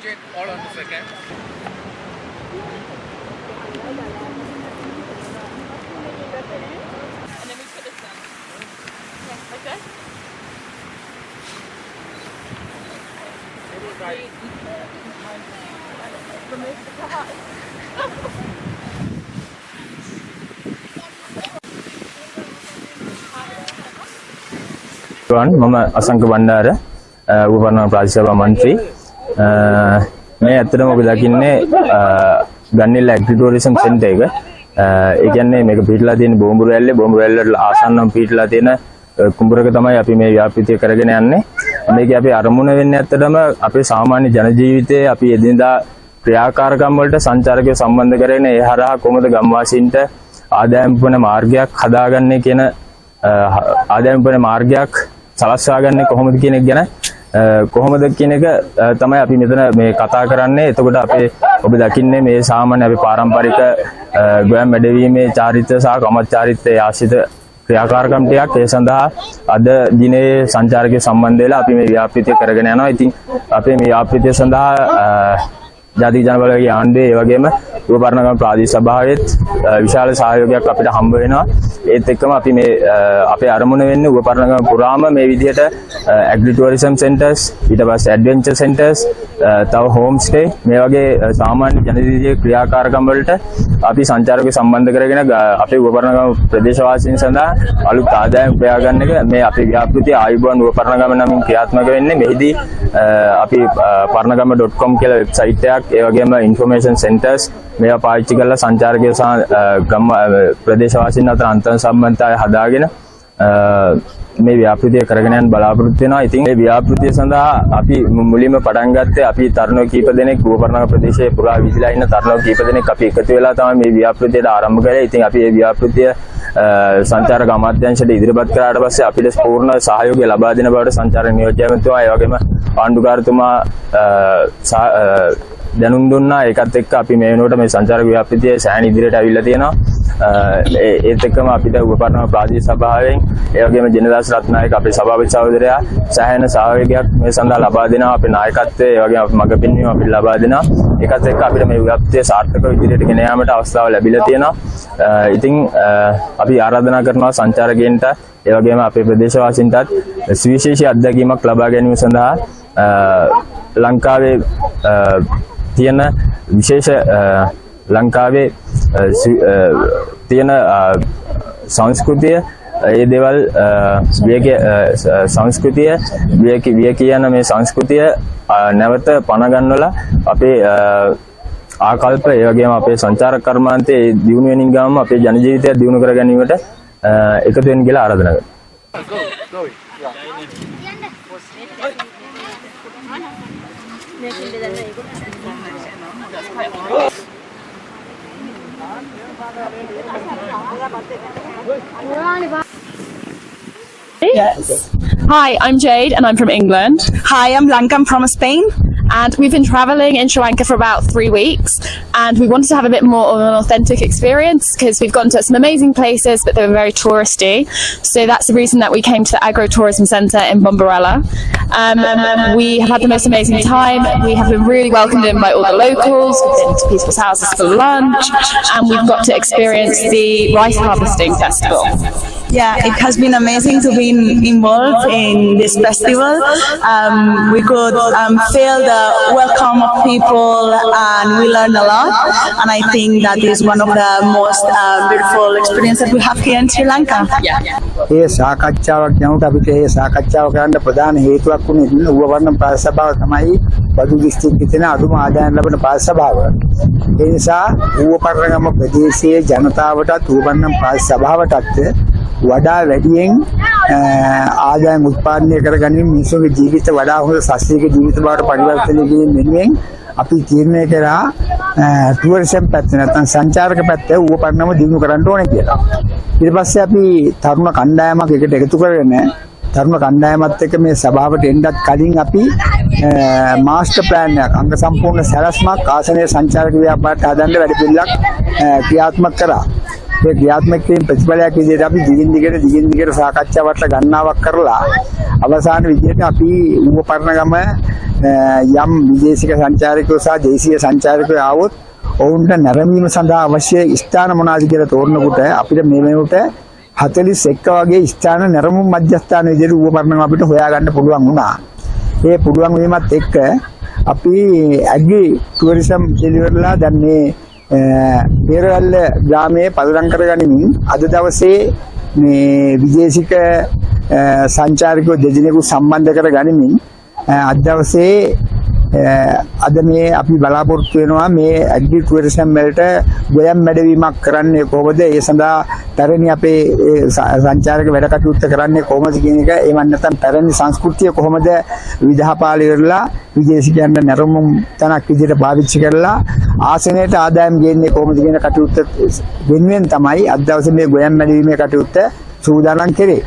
Jade, all on the second. And then we put this down. Yeah, like this. Remove the card. මම අසංක බණ්ඩාර උපකරණ ප්‍රාදේශීය මන්ත්‍රී මේ ඇත්තටම ඔබ දකින්නේ ගන්නිල්ල ඇග්‍රිටුරිසම් සෙන්ටර් එක. ඒ කියන්නේ මේක පිටලා තියෙන බෝම්බුර වැල්ලට ආසන්නව පිටලා තියෙන කුඹරක තමයි අපි මේ ව්‍යාපෘතිය කරගෙන යන්නේ. මේකේ අපේ අරමුණ වෙන්නේ ඇත්තටම අපේ සාමාන්‍ය ජන ජීවිතයේ අපි එදිනදා ක්‍රියාකාරකම් වලට සංචාරකයෝ සම්බන්ධ කරගෙන ඒ හරහා කොහොමද ගම්වාසීන්ට ආදායම් වන මාර්ගයක් හදාගන්නේ කියන ආදායම් වන මාර්ගයක් සලස්වා ගන්න කොහොමද කියන එක ගැන කොහොමද කියන එක තමයි අපි මෙතන මේ කතා කරන්නේ. එතකොට අපේ ඔබ දකින්නේ මේ සාමාන්‍ය අපි පාරම්පරික ගොයම් වැඩවීමේ චාරිත්‍ර සහ කමත් චාරිත්‍රයේ ආශ්‍රිත ක්‍රියාකාරකම් ටිකක් ඒ සඳහා අද දිනේ සංචාරකයෝ සම්බන්ධ වෙලා අපි මේ ව්‍යාපෘතිය කරගෙන යනවා. ඉතින් අපේ මේ ව්‍යාපෘතිය සඳහා ජාතික ජනබලයේ ආණ්ඩුවේ ඒ වගේම උපකරණ ප්‍රාදේශීය සභාවෙත් විශාල සහයෝගයක් අපිට හම්බ වෙනවා. ඒත් එක්කම අපි මේ අපේ අරමුණ වෙන්නේ උපකරණ පුරාම මේ විදිහට ඇග්‍රි ටුවරිසම් සෙන්ටර්ස්, ඊට පස්සේ ඇඩ්වෙන්චර් සෙන්ටර්ස්, තව හෝම් ස්ටේ මේ වගේ සාමාන්‍ය ජනජීවී ක්‍රියාකාරකම් වලට අපි සංචාරකයෝ සම්බන්ධ කරගෙන අපේ උපකරණ ප්‍රදේශවාසීන් සඳහා අලුත් ආදායම් උපයා ගන්න එක මේ අපේ ව්‍යාපෘතිය ආයුබෝවන් උපකරණ නමින් ක්‍රියාත්මක වෙන්නේ. මෙහිදී අපි parnagama.com කියලා වෙබ්සයිට් එකක් ඒ වගේම ඉන්ෆර්මේෂන් සෙන්ටර්ස් මේවා පාවිච්චි කරලා සංචාරකයෝ සහ ගම් ප්‍රදේශවාසීන් අතර අන්තර් සම්බන්ධතාවය හදාගෙන මේ ව්‍යාපෘතිය කරගෙන යන බලාපොරොත්තු වෙනවා. ඉතින් මේ ව්‍යාපෘතිය සඳහා අපි මුලින්ම පටන් ගත්තේ අපි තරුණයෝ කීප දෙනෙක් රූපවර්ණක ප්‍රදේශයේ පුරා විසිලා ඉන්න තරුණයෝ කීප දෙනෙක් අපි එකතු වෙලා තමයි මේ ව්‍යාපෘතියට ආරම්භ කළේ. ඉතින් අපි මේ ව්‍යාපෘතිය සංචාරක අමාත්‍යාංශයට ඉදිරිපත් කරාට පස්සේ අපිට පූර්ණ සහයෝගය ලබා දෙන බවට සංචාරක නියෝජ්‍ය ඇමතිතුමා ඒ වගේම ආණ්ඩුකාරතුමා දැනුම් දුන්නා. ඒකත් එක්ක අපි මේ වෙනකොට මේ සංචාරක ව්‍යාපෘතිය සෑහෙන ඉදිරියට අවිල්ලා තියෙනවා. ඒත් එක්කම අපිට උපකරණ ප්‍රාදේශීය සභාවෙන් ඒ වගේම ජනදාස් රත්නායක අපේ සභාපති සහෝදරයා සෑහෙන සහයෝගයක් මේ සඳහා ලබා දෙනවා. අපේ නායකත්වයේ ඒ වගේම මඟ පෙන්වීම අපිට ලබා දෙනවා. ඒකත් එක්ක අපිට මේ ව්‍යාපෘතිය සාර්ථකව ඉදිරියට ගෙන යාමට අවස්ථාව ලැබිලා තියෙනවා. ඉතින් අපි ආරාධනා කරනවා සංචාරකයන්ට ඒ වගේම අපේ ප්‍රදේශවාසීන්ටත් සුවිශේෂී අත්දැකීමක් ලබා ගැනීම සඳහා ලංකාවේ තියෙන විශේෂ ලංකාවේ තියෙන සංස්කෘතිය ඒ දේවල් සංස්කෘතිය විය කියන මේ සංස්කෘතිය නැවත පණ ගන්නවලා අපේ ආකල්ප ඒ වගේම අපේ සංචාරක කර්මාන්තයේ දියුණු වෙනින් ගාම අපේ ජන ජීවිතය දියුණු කර ගැනීමට එකතු වෙන්න කියලා ආරාධනා කරනවා. Yes. Hi, I'm Jade and I'm from England. Hi, I'm Lanka, I'm from Spain. And we've been travelling in Sri Lanka for about 3 weeks and we wanted to have a bit more of an authentic experience because we've gone to some amazing places but they were very touristy. So that's the reason that we came to the Agro Tourism Centre in Bombarella. We have had the most amazing time. We have been really welcomed in by all the locals. We've been to people's houses for lunch and we've got to experience the rice harvesting festival. Yeah, it has been amazing to be involved in this festival. We could feel the welcome of people and we learned a lot. And I think that is one of the most beautiful experiences we have here in Sri Lanka. ඒ සාකච්ඡාවක් යනකොට අපිට ඒ සාකච්ඡාව කරන්න ප්‍රධාන හේතුවක් වුණේ ඌවවර්ණ pass සභාව තමයි බදු දිස්ත්‍රික්කයේ තියෙන අඩුම ආදායම් ලබන පාස් සභාව. ඒ නිසා ඌවපරණගම ප්‍රදේශයේ ජනතාවටත් ඌවවර්ණ පාස් සභාවටත් වඩා වැඩියෙන් ආදායම් උත්පාදනය කරගැනීම මිනිසුන්ගේ ජීවිත වඩා හොඳ ශාස්ත්‍රීය ජීවිත බවට පරිවර්තනය කිරීම වෙනුවෙන් අපි තීරණය කරා ටුවරිසම් පැත්ත නැත්නම් සංචාරක පැත්ත ඌවපරණම දිනු කරන්න ඕනේ කියලා. ඊට පස්සේ අපි තරුණ කණ්ඩායමක් එකට එකතු කරගෙන තරුණ කණ්ඩායමත් එක්ක මේ සභාවට එන්නත් කලින් අපි මාස්ටර් ප්ලෑන් එකක් අංග සම්පූර්ණ සැලැස්මක් ආසනීය සංචාරක ව්‍යාපාරයට හදන්න වැඩ පිළිවෙලක් ක්‍රියාත්මක කරා. ඒ ක්‍රියාත්මක කිරීම ප්‍රතිඵලයක් විදිහට අපි දිගින් දිගට සාකච්ඡාවට ගණනාවක් කරලා අවසාන විදිහට අපි ඌව පරණගම යම් විදේශික සංචාරකයෝ සහ දේශීය සංචාරකයෝ ආවොත් ඔවුන්ට නැරඹීම සඳහා අවශ්‍ය ස්ථාන මොනවාද කියලා තෝරනකොට අපිට මේ වෙනකොට 41 වගේ ස්ථාන නැරඹුම් මධ්‍යස්ථාන විදිහට ඌව පරණගම අපිට හොයාගන්න පුළුවන් වුණා. ඒ පුළුවන් වීමත් එක්ක අපි ඇග්‍රි ටුවරිසම් දෙලිවර්ලා දැන් මේ පෙරවැල්ල ග්‍රාමයේ පදනම් කරගනිමින් අද දවසේ මේ විදේශික සංචාරකයෝ දෙදෙනෙකු සම්බන්ධ කරගනිමින් අද දවසේ අද මේ අපි බලාපොරොත්තු වෙනවා මේ ඇග්‍රි ටුවරිසම් වලට ගොයම් මැඩවීමක් කරන්නේ කොහොමද ඒ සඳහා පැරණි අපේ සංචාරක වැඩ කටයුතු කරන්නේ කොහොමද කියන එක එවන් නැත්නම් පැරණි සංස්කෘතිය කොහොමද විදහාපාලි කරලා විදේශිකයන්ට නැරඹුම් තනක් විදිහට පාවිච්චි කරලා ආසනයට ආදායම් ගේන්නේ කොහොමද කියන කටයුත්ත වෙනුවෙන් තමයි අද දවසේ මේ ගොයම් මැඩවීමේ කටයුත්ත සූදානම් කෙරේ.